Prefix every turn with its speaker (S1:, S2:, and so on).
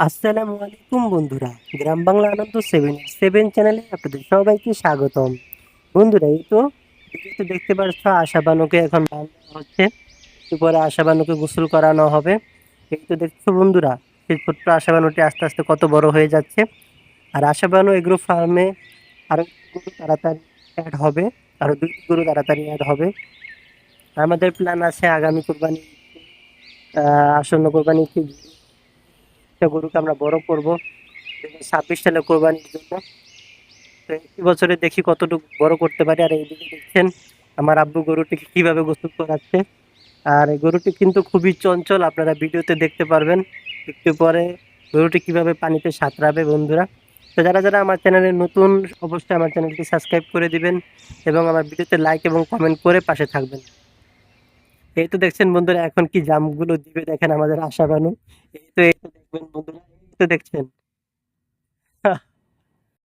S1: আসসালামু আলাইকুম বন্ধুরা, গ্রাম বাংলা আনন্দ 7 চ্যানেলে আপনাদের সবাইকে স্বাগতম। বন্ধুরা, এই তো ভিডিওতে দেখতে পাচ্ছ আশাবানুকে এখন বাঁধা হচ্ছে। একটু পরে আশাবানুকে গোসল করানো হবে। এই তো দেখছো বন্ধুরা, সেই ছোট্ট আশাবানুটি আস্তে আস্তে কত বড় হয়ে যাচ্ছে। আর আশাবানু এগ্রো ফার্মে আরো গরু তাড়াতাড়ি অ্যাড হবে, আরো 2টি গরু তাড়াতাড়ি অ্যাড হবে। আমাদের প্ল্যান আছে আগামী কোরবানি, আসন্ন কোরবানি গরুকে আমরা বড় করব 2026 সালে কোরবানির জন্য। তো এই বছরে দেখি কতটুকু বড় করতে পারি। আর এইদিকে দেখছেন আমার আব্বু গরুটিকে কিভাবে গোসল করাচ্ছে। আর এই গরুটি কিন্তু খুবই চঞ্চল, আপনারা ভিডিওতে দেখতে পারবেন একটু পরে গরুটি কিভাবে পানিতে সাঁতরাবে বন্ধুরা। তো যারা যারা আমার চ্যানেলে নতুন, অবশ্যই আমার চ্যানেলটি সাবস্ক্রাইব করে দিবেন এবং আমার ভিডিওতে লাইক এবং কমেন্ট করে পাশে থাকবেন। এই তো দেখছেন বন্ধুরা এখন কি জামগুলো দিবে দেখেন আমাদের আশা বানু। এই তো দেখবেন বন্ধুরা, এই তো দেখছেন